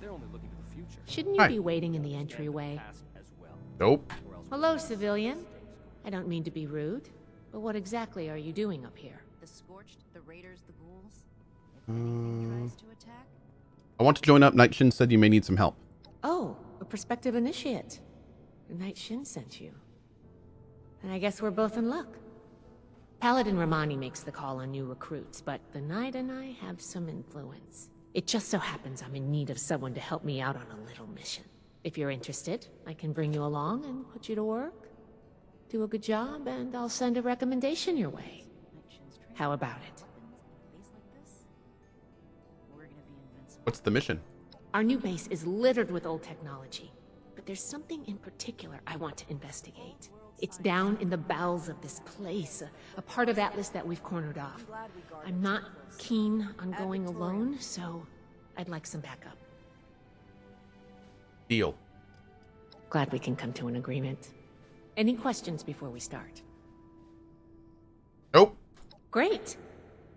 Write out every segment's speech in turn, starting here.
They're only looking to the future. Shouldn't you Hi. be waiting in the entryway? Nope. Hello, civilian. I don't mean to be rude, but what exactly are you doing up here? The Scorched, the Raiders, the Ghouls. If anything tries to attack, I want to join up. Night Shin said you may need some help. Oh, a prospective initiate. The Night Shin sent you. And I guess we're both in luck. Paladin Romani makes the call on new recruits, but the Knight and I have some influence. It just so happens I'm in need of someone to help me out on a little mission. If you're interested, I can bring you along and put you to work. Do a good job, and I'll send a recommendation your way. Night Shin's training How about it? weapons at a base like this, we're gonna be invincible. What's the mission? Our new base is littered with old technology, but there's something in particular I want to investigate. It's down in the bowels of this place, a part of Atlas that we've cornered off. I'm not keen on going alone, so I'd like some backup. Deal. Glad we can come to an agreement. Any questions before we start? Nope. Great.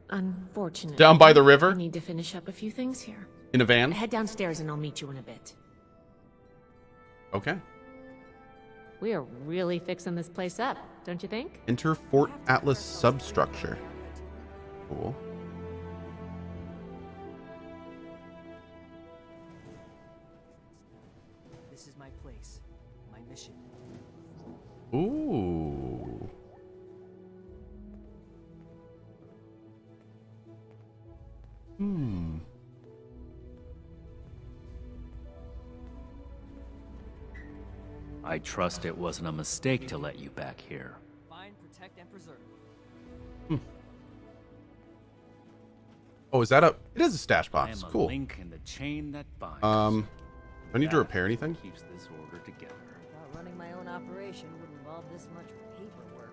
Unfortunately, Down by the river? I need to finish up a few things here. In a van? Head downstairs and I'll meet you in a bit. Okay. We are really fixing this place up, don't you think? Enter Fort Atlas substructure. Cool. This is my place, my mission. Ooh. Hmm. I trust it wasn't a mistake to let you back here. Find, protect, and preserve. Oh, is that a... It is a stash I box. am a Cool. link in the chain that binds. Do I need to That repair anything? Keeps this order together. Thought running my own operation would involve this much paperwork.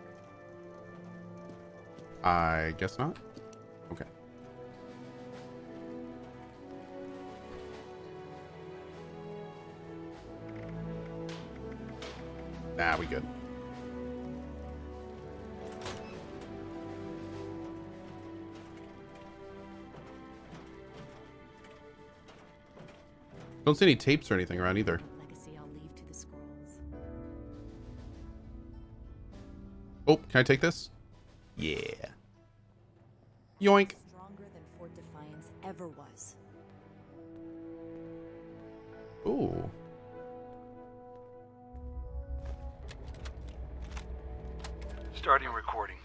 I guess not. Okay. Nah, we good. Don't see any tapes or anything around either. Legacy I'll leave to the scrolls. Oh, can I take this? Yeah. Yoink. Stronger than Fort Defiance ever was. Ooh. Starting recording.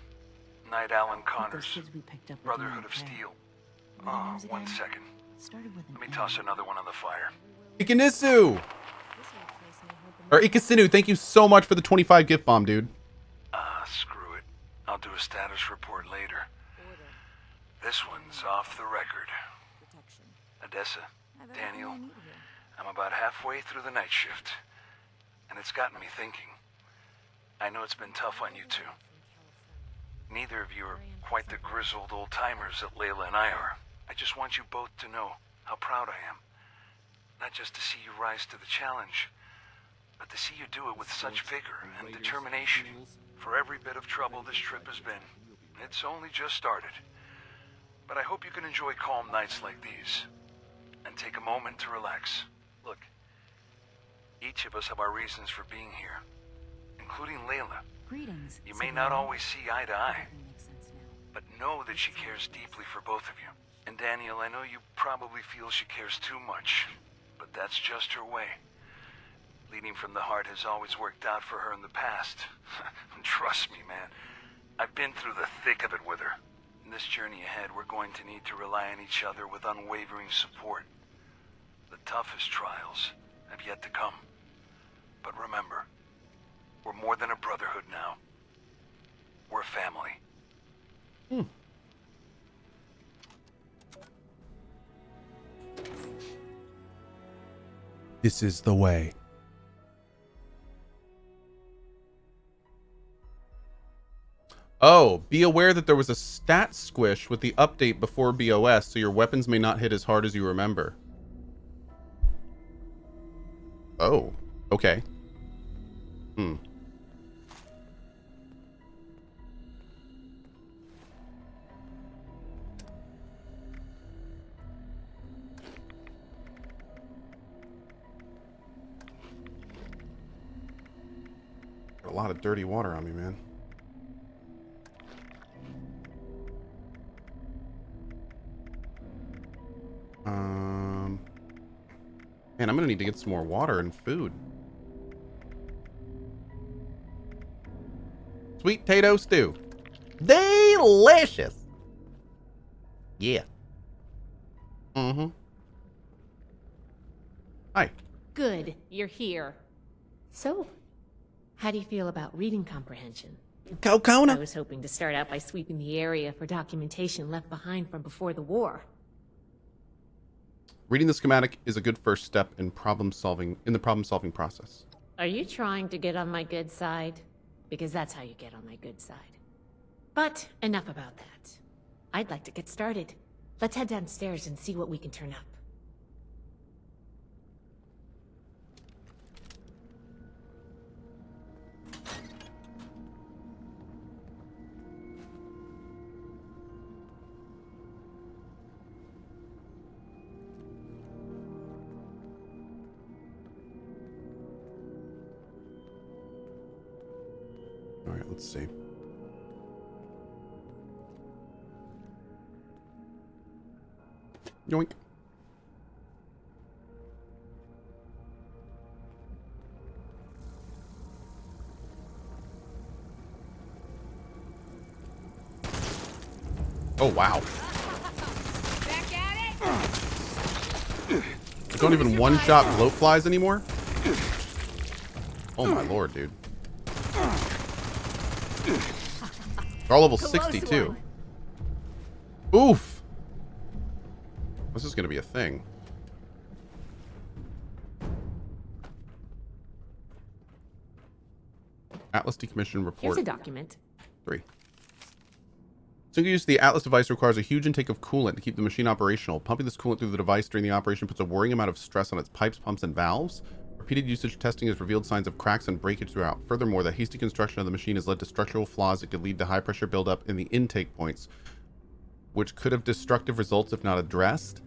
Night Alan Those Connors. kids we picked up with Brotherhood the of red hair. Steel. What are their names One again? second. Started with an Let me M. toss another one on the fire. Ikinisu! This old place may hold the Or Ikasinu, thank you so much for the 25 gift bomb, dude. Screw it. I'll do a status report later. order, This one's off the record. protection. Odessa, I've everything Daniel, I need here. I'm about halfway through the night shift. And it's gotten me thinking. I know it's been tough on you two. Neither of you are quite the grizzled old-timers that Layla and I are. I just want you both to know how proud I am. Not just to see you rise to the challenge, but to see you do it with such vigor and determination. For every bit of trouble this trip has been, it's only just started. But I hope you can enjoy calm nights like these, and take a moment to relax. Look, each of us have our reasons for being here, including Layla. Greetings. You may said not Layla. always see eye to eye, Everything makes sense now. but know that she cares deeply for both of you. And Daniel, I know you probably feel she cares too much, but that's just her way. Leading from the heart has always worked out for her in the past. Trust me, man. I've been through the thick of it with her. In this journey ahead, we're going to need to rely on each other with unwavering support. The toughest trials have yet to come. But remember, we're more than a brotherhood now. We're a family. This is the way. Oh, be aware that there was a stat squish with the update before BOS, so your weapons may not hit as hard as you remember. Oh, okay. lot of dirty water on me, man. Man, I'm gonna need to get some more water and food. Sweet potato stew. Delicious. Yeah. Mm-hmm. Hi. Good, you're here. So, how do you feel about reading comprehension? I Cohh. was hoping to start out by sweeping the area for documentation left behind from before the war. Reading the schematic is a good first step in the problem solving process. Are you trying to get on my good side? Because that's how you get on my good side. But enough about that. I'd like to get started. Let's head downstairs and see what we can turn up. All right, let's see. Yoink. Oh, wow. I don't even one-shot bloat flies anymore? Oh my lord, dude. They're all level 62. Oof! This is gonna be a thing. Atlas decommission report. Here's a document. 3. Single use of the Atlas device requires a huge intake of coolant to keep the machine operational. Pumping this coolant through the device during the operation puts a worrying amount of stress on its pipes, pumps, and valves. Repeated usage testing has revealed signs of cracks and breakage throughout. Furthermore, the hasty construction of the machine has led to structural flaws that could lead to high pressure buildup in the intake points, which could have destructive results if not addressed.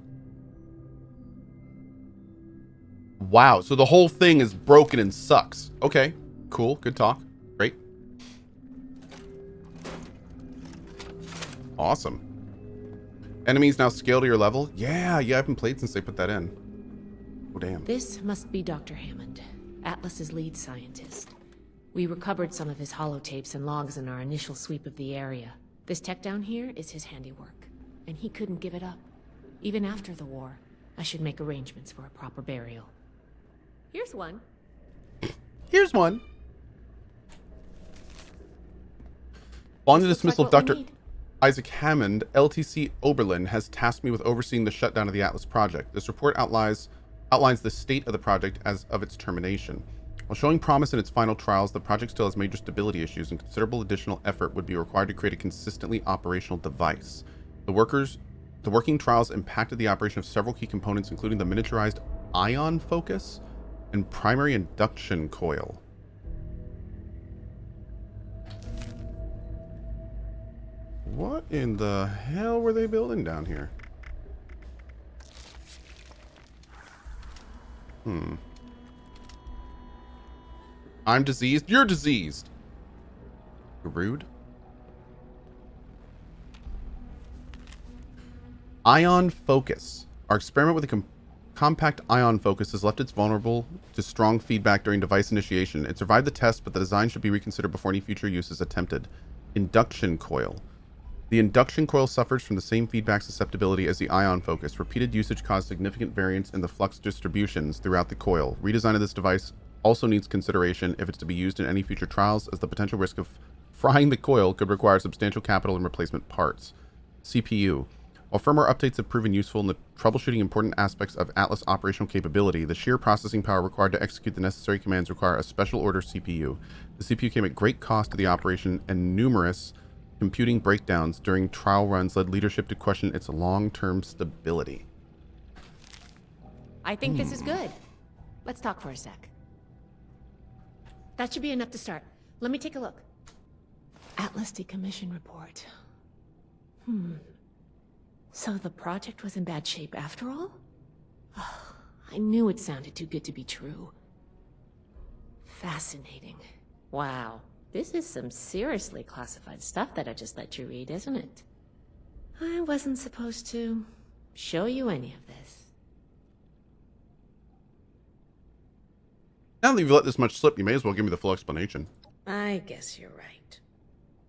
Wow, so the whole thing is broken and sucks. Okay, cool, good talk. Great. Awesome. Enemies now scale to your level? Yeah, I haven't played since they put that in. Oh, damn. This must be Dr. Hammond, Atlas's lead scientist. We recovered some of his holotapes and logs in our initial sweep of the area. This tech down here is his handiwork, and he couldn't give it up. Even after the war, I should make arrangements for a proper burial. Here's one. Here's one. Following the dismissal of Dr. Isaac Hammond, LTC Oberlin has tasked me with overseeing the shutdown of the Atlas project. This report outlines the state of the project as of its termination. While showing promise in its final trials, the project still has major stability issues and considerable additional effort would be required to create a consistently operational device. The working trials impacted the operation of several key components, including the miniaturized ion focus and primary induction coil. What in the hell were they building down here? I'm diseased. You're diseased. You're rude. Ion focus. Our experiment with a compact ion focus has left it vulnerable to strong feedback during device initiation. It survived the test, but the design should be reconsidered before any future use is attempted. Induction coil. The induction coil suffers from the same feedback susceptibility as the ion focus. Repeated usage caused significant variance in the flux distributions throughout the coil. Redesign of this device also needs consideration if it's to be used in any future trials, as the potential risk of frying the coil could require substantial capital and replacement parts. CPU. While firmware updates have proven useful in the troubleshooting important aspects of Atlas operational capability, the sheer processing power required to execute the necessary commands require a special order CPU. The CPU came at great cost to the operation, and numerous computing breakdowns during trial runs led leadership to question its long-term stability. I think this is good. Let's talk for a sec. That should be enough to start. Let me take a look. Atlas decommission report. So the project was in bad shape after all? I knew it sounded too good to be true. Fascinating. Wow, this is some seriously classified stuff that I just let you read, isn't it? I wasn't supposed to show you any of this. Now that you've let this much slip, you may as well give me the full explanation. I guess you're right.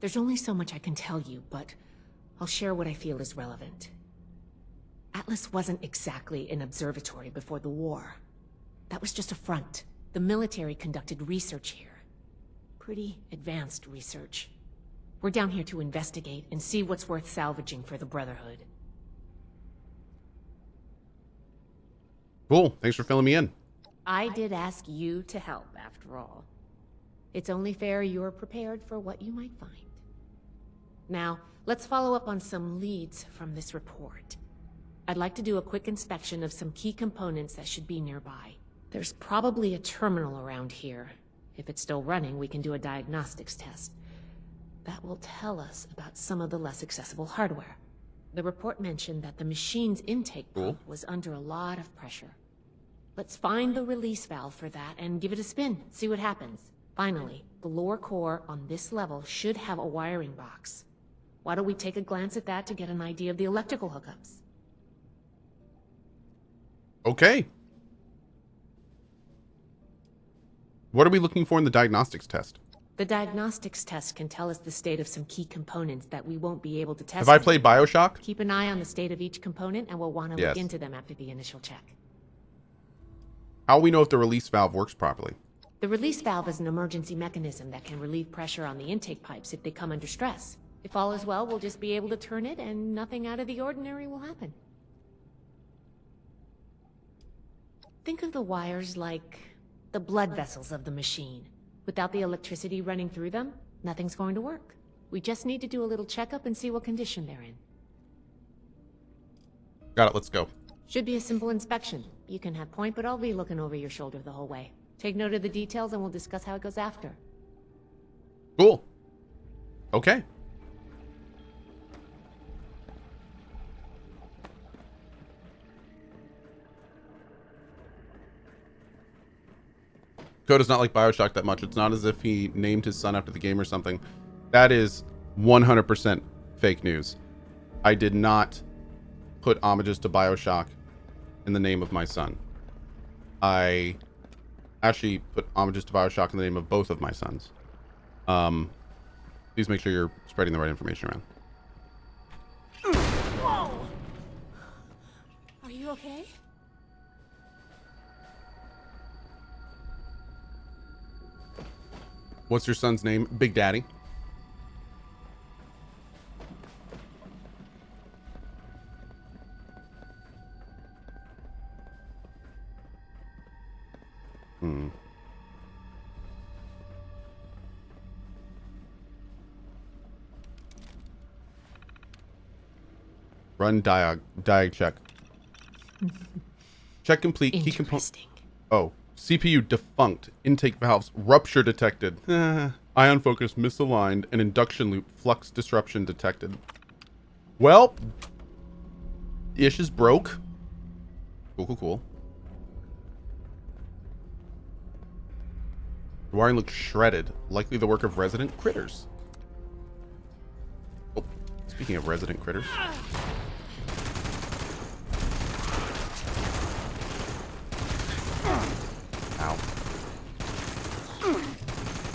There's only so much I can tell you, but I'll share what I feel is relevant. Atlas wasn't exactly an observatory before the war. That was just a front. The military conducted research here. Pretty advanced research. We're down here to investigate and see what's worth salvaging for the Brotherhood. Cool. Thanks for filling me in. I did ask you to help, after all. It's only fair you're prepared for what you might find. Now, let's follow up on some leads from this report. I'd like to do a quick inspection of some key components that should be nearby. There's probably a terminal around here. If it's still running, we can do a diagnostics test. That will tell us about some of the less accessible hardware. The report mentioned that the machine's intake pump was under a lot of pressure. Let's find the release valve for that and give it a spin, see what happens. Finally, the lower core on this level should have a wiring box. Why don't we take a glance at that to get an idea of the electrical hookups? Okay. What are we looking for in the diagnostics test? The diagnostics test can tell us the state of some key components that we won't be able to test. Have I played BioShock? Keep an eye on the state of each component, and we'll want to look into them after the initial check. How will we know if the release valve works properly? The release valve is an emergency mechanism that can relieve pressure on the intake pipes if they come under stress. If all is well, we'll just be able to turn it, and nothing out of the ordinary will happen. Think of the wires like the blood vessels of the machine. Without the electricity running through them, nothing's going to work. We just need to do a little checkup and see what condition they're in. Got it, let's go. Should be a simple inspection. You can have point, but I'll be looking over your shoulder the whole way. Take note of the details and we'll discuss how it goes after. Cool. Okay. Cohh does not like BioShock that much. It's not as if he named his son after the game or something. That is 100% fake news. I did not put homages to BioShock in the name of my son. I actually put homages to BioShock in the name of both of my sons. Please make sure you're spreading the right information around. Whoa! Are you okay? What's your son's name? Big Daddy. Run diag check. Check complete. Key component. Oh, CPU defunct. Intake valves rupture detected. Ion focus misaligned and induction loop flux disruption detected. Well, ish is broke. Cool. The wiring looks shredded, likely the work of resident critters. Oh, speaking of resident critters. Ow.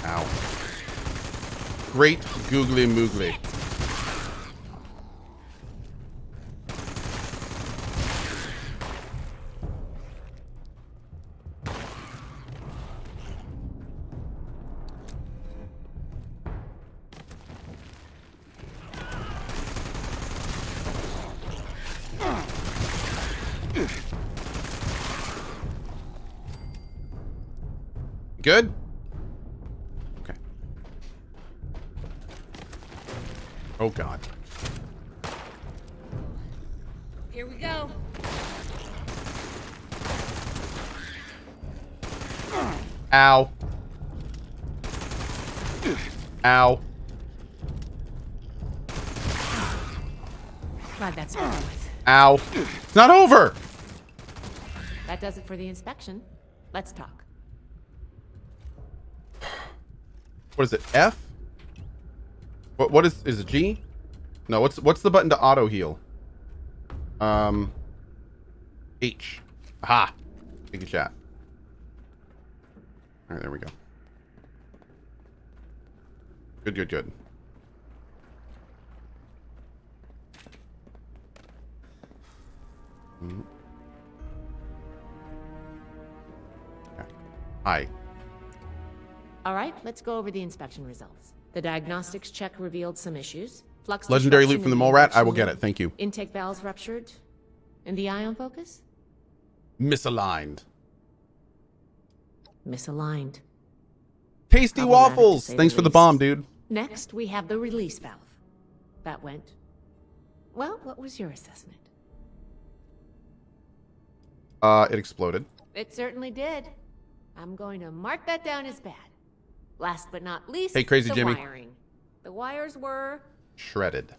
Ow. Great googly moogly. Good? Okay. Oh God. Here we go. Ow. Ow. Glad that's over with. Ow. It's not over! That does it for the inspection. Let's talk. What is it? F? What is it G? No, what's the button to auto heal? H. Aha. Take a shot. All right, there we go. Good, good, good. Mm-hmm. Okay. Hi. All right, let's go over the inspection results. The diagnostics check revealed some issues. Flux Legendary disruption loot from the in mole rat. I will induction get it. Thank you. Intake valves ruptured. And the ion focus? Misaligned. Misaligned. Tasty Problematic, to waffles. say Thanks the for the least. bomb, dude. Next, we have the release valve. That went... Well, what was your assessment? It exploded. It certainly did. I'm going to mark that down as bad. Last but not least, Hey, Crazy the Jimmy. wiring. The wires were... Shredded.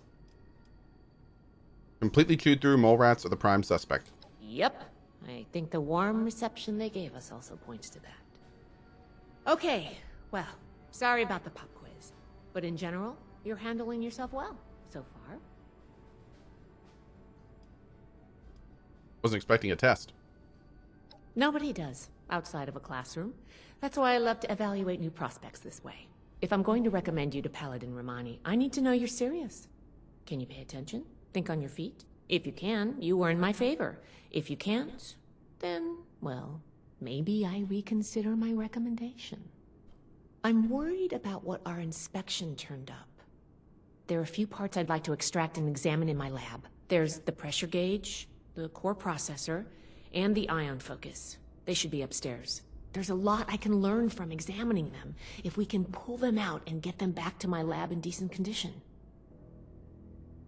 Completely chewed through. Mole rats are the prime suspect. Yep. I think the warm reception they gave us also points to that. Okay, well, sorry about the pop quiz. But in general, you're handling yourself well so far. Wasn't expecting a test. Nobody does, outside of a classroom. That's why I love to evaluate new prospects this way. If I'm going to recommend you to Paladin Romani, I need to know you're serious. Can you pay attention? Think on your feet? If you can, you are in my favor. If you can't, then, well, maybe I reconsider my recommendation. I'm worried about what our inspection turned up. There are a few parts I'd like to extract and examine in my lab. There's the pressure gauge, the core processor, and the ion focus. They should be upstairs. There's a lot I can learn from examining them if we can pull them out and get them back to my lab in decent condition.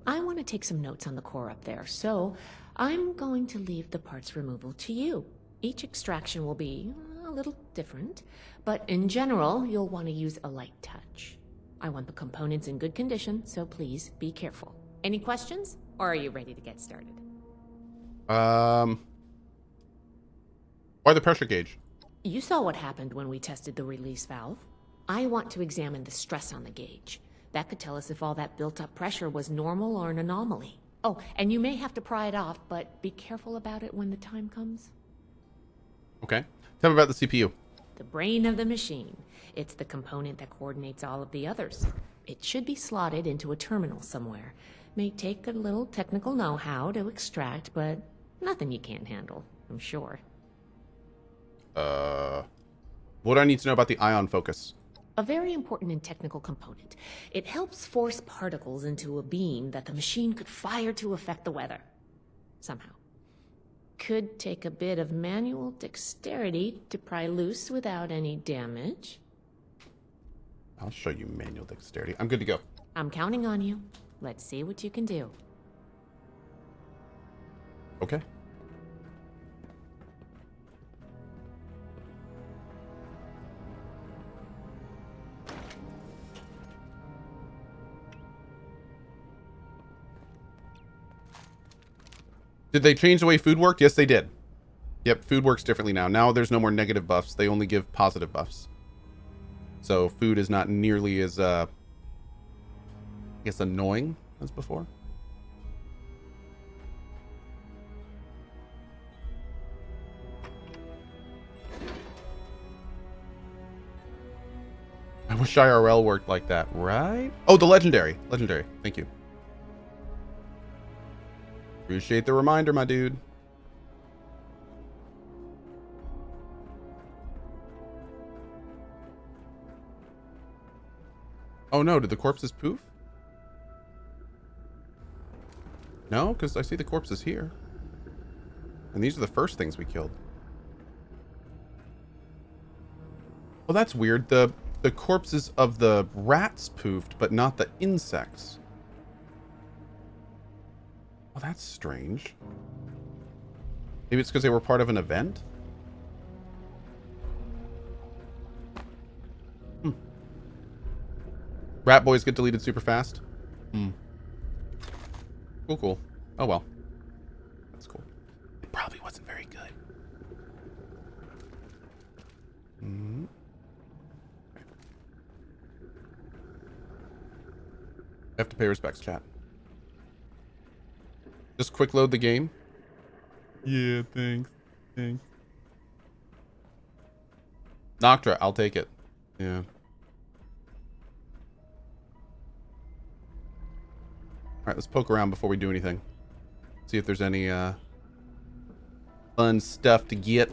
I want to take some notes on the core up there, so I'm going to leave the parts removal to you. Each extraction will be a little different, but in general, you'll want to use a light touch. I want the components in good condition, so please be careful. Any questions, or are you ready to get started? Why the pressure gauge? You saw what happened when we tested the release valve. I want to examine the stress on the gauge. That could tell us if all that built-up pressure was normal or an anomaly. Oh, and you may have to pry it off, but be careful about it when the time comes. Okay. Tell me about the CPU. The brain of the machine. It's the component that coordinates all of the others. It should be slotted into a terminal somewhere. May take a little technical know-how to extract, but nothing you can't handle, I'm sure. What do I need to know about the ion focus? A very important and technical component. It helps force particles into a beam that the machine could fire to affect the weather. Somehow. Could take a bit of manual dexterity to pry loose without any damage. I'll show you manual dexterity. I'm good to go. I'm counting on you. Let's see what you can do. Okay. Did they change the way food worked? Yes, they did. Yep, food works differently now. Now there's no more negative buffs. They only give positive buffs. So food is not nearly as, I guess, annoying as before. I wish IRL worked like that, right? Oh, the legendary. Legendary. Thank you. Appreciate the reminder, my dude. Oh no, did the corpses poof? No, because I see the corpses here. And these are the first things we killed. Well, that's weird. The corpses of the rats poofed, but not the insects. Well, that's strange. Maybe it's because they were part of an event? Rat boys get deleted super fast? Cool, cool. Oh well. That's cool. It probably wasn't very good. have to pay respects, chat. Just quick load the game. Yeah, thanks. Thanks. Noctra, I'll take it. Yeah. Alright, let's poke around before we do anything. See if there's any fun stuff to get.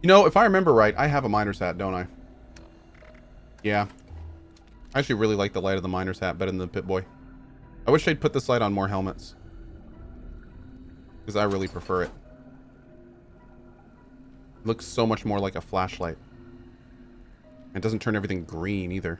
You know, if I remember right, I have a miner's hat, don't I? Yeah. I actually really like the light of the miner's hat better than the Pip-Boy. I wish they'd put this light on more helmets. Because I really prefer it. It looks so much more like a flashlight. It doesn't turn everything green either.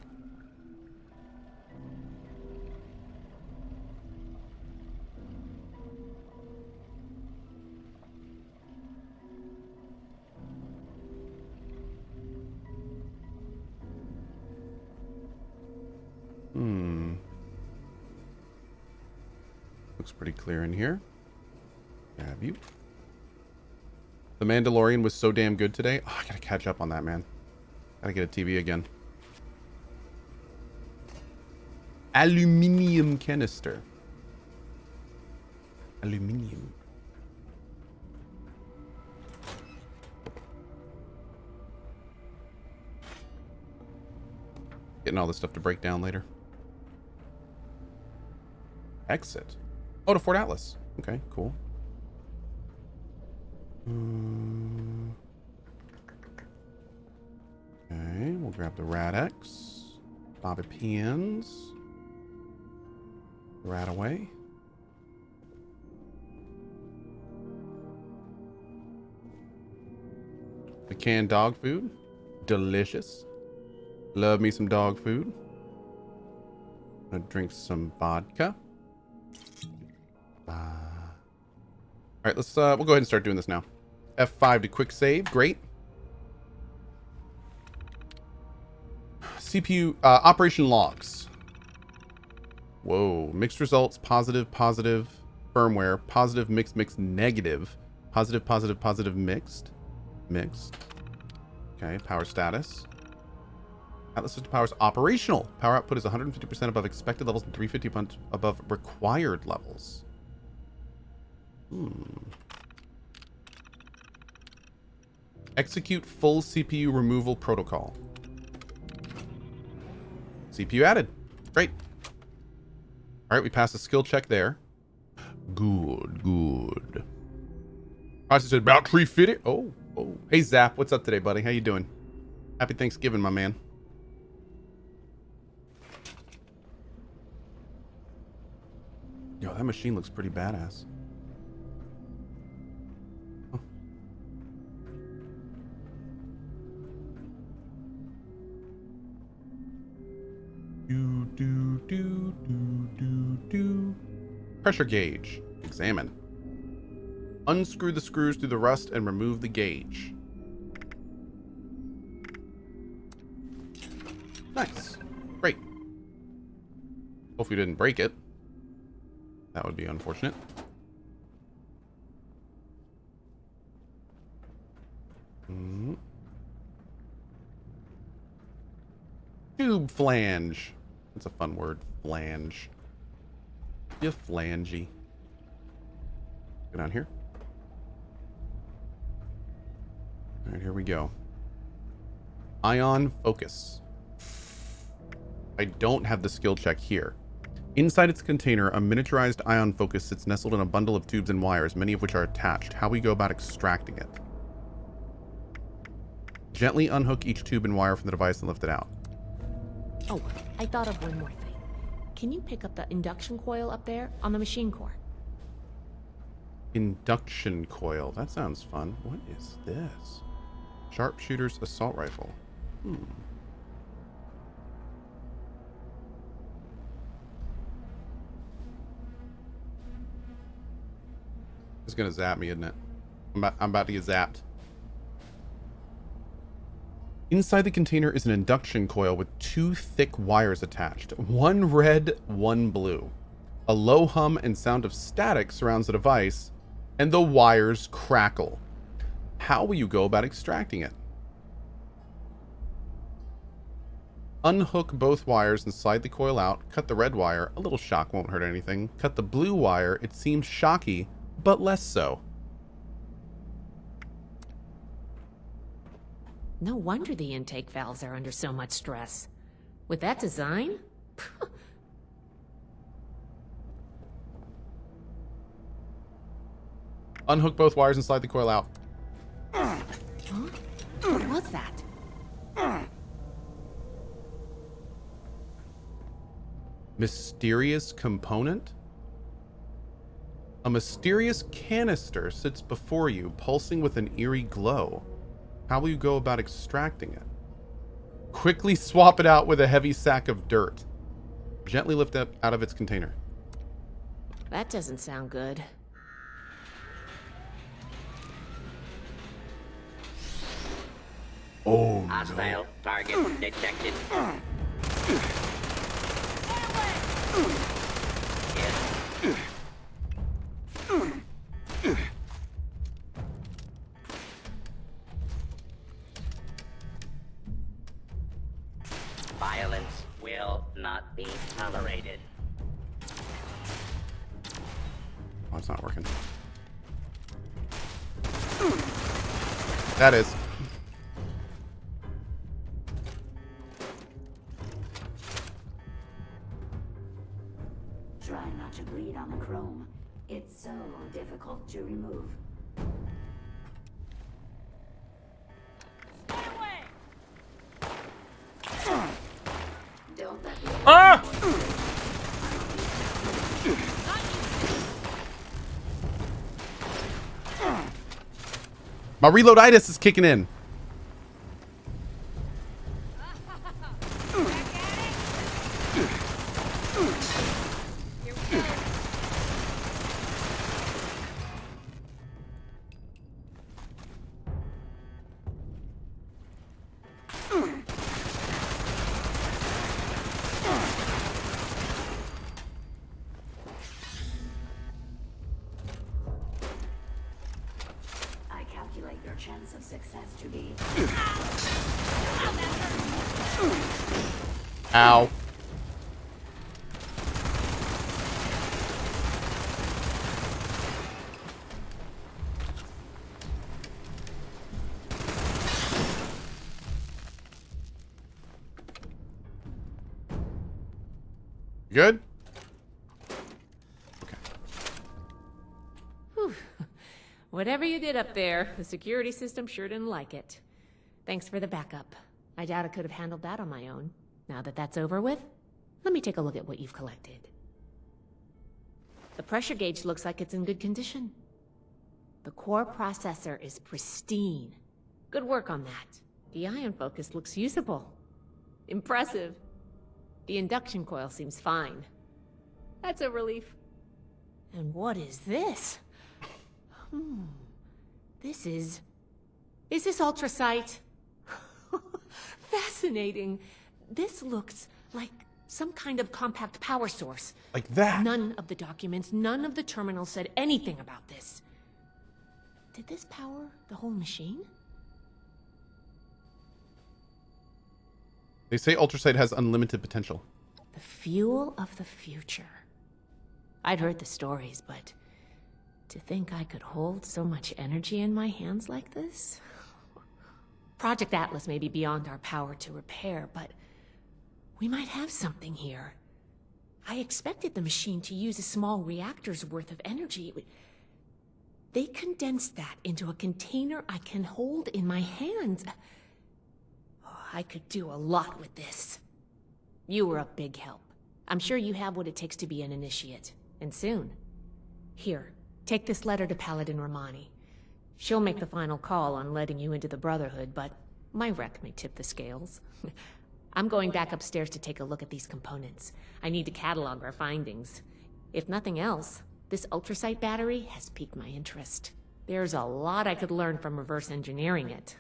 Looks pretty clear in here. Grab you. The Mandalorian was so damn good today. Oh, I gotta catch up on that, man. Gotta get a TV again. Aluminium canister. Aluminium. Getting all this stuff to break down later. Exit. Oh, to Fort Atlas. Okay, cool. Okay, we'll grab the Rad-X. Bobby pins. Rat away. The canned dog food. Delicious. Love me some dog food. I'm gonna drink some vodka. All right, let's we'll go ahead and start doing this now. F5 to quick save. Great. CPU operation logs. Whoa, mixed results, positive, positive, firmware, positive, mixed, mixed, negative, positive, positive, positive, mixed, mixed. Okay, power status. Atlas system power is operational. Power output is 150% above expected levels and 350% above required levels. Execute full CPU removal protocol. CPU added. Great. All right, we passed a skill check there. Good, good. Process said about 350. Oh. Hey, Zap, what's up today, buddy? How you doing? Happy Thanksgiving, my man. Yo, that machine looks pretty badass. Oh. Do. Pressure gauge. Examine. Unscrew the screws through the rust and remove the gauge. Nice. Great. Hopefully you didn't break it. That would be unfortunate. Tube flange. That's a fun word. Flange. You flangey. Get on here. All right, here we go. Ion focus. I don't have the skill check here. Inside its container, a miniaturized ion focus sits nestled in a bundle of tubes and wires, many of which are attached. How we go about extracting it? Gently unhook each tube and wire from the device and lift it out. Oh, I thought of one more thing. Can you pick up the induction coil up there on the machine core? Induction coil. That sounds fun. What is this? Sharpshooter's assault rifle. It's gonna zap me, isn't it? I'm about to get zapped. Inside the container is an induction coil with 2 thick wires attached. One red, one blue. A low hum and sound of static surrounds the device, and the wires crackle. How will you go about extracting it? Unhook both wires and slide the coil out. Cut the red wire. A little shock won't hurt anything. Cut the blue wire. It seems shocky, but less so. No wonder the intake valves are under so much stress. With that design? Unhook both wires and slide the coil out. Huh? What was that? Mysterious component? A mysterious canister sits before you, pulsing with an eerie glow. How will you go about extracting it? Quickly swap it out with a heavy sack of dirt. Gently lift it out of its container. That doesn't sound good. Oh, Hostile target detected. Violence will not be tolerated. Oh, it's not working. That is. Try not to bleed on the chrome. It's so difficult to remove. Don't let me. Ah! My reloaditis is kicking in. I calculate your chance of success to be. Ow. Good? Okay. Whew. Whatever you did up there, the security system sure didn't like it. Thanks for the backup. I doubt I could have handled that on my own. Now that that's over with, let me take a look at what you've collected. The pressure gauge looks like it's in good condition. The core processor is pristine. Good work on that. The ion focus looks usable. Impressive. The induction coil seems fine. That's a relief. And what is this? This is... Is this ultrasight? Fascinating. This looks like some kind of compact power source. Like that. None of the documents, none of the terminals said anything about this. Did this power the whole machine? They say ultrasight has unlimited potential. The fuel of the future. I'd heard the stories, but to think I could hold so much energy in my hands like this? Project Atlas may be beyond our power to repair, but we might have something here. I expected the machine to use a small reactor's worth of energy. They condensed that into a container I can hold in my hands. Oh, I could do a lot with this. You were a big help. I'm sure you have what it takes to be an initiate, and soon. Here, take this letter to Paladin Romani. She'll make the final call on letting you into the Brotherhood, but my wreck may tip the scales. I'm going back upstairs to take a look at these components. I need to catalog our findings. If nothing else, this ultrasight battery has piqued my interest. There's a lot I could learn from reverse engineering it.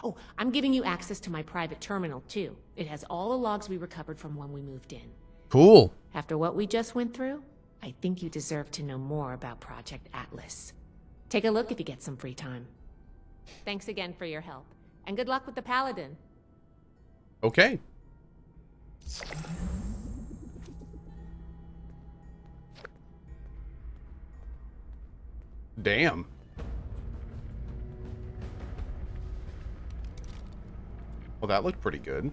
Oh, I'm giving you access to my private terminal, too. It has all the logs we recovered from when we moved in. Cool. After what we just went through, I think you deserve to know more about Project Atlas. Take a look if you get some free time. Thanks again for your help, and good luck with the Paladin. Okay. Damn. Well, that looked pretty good.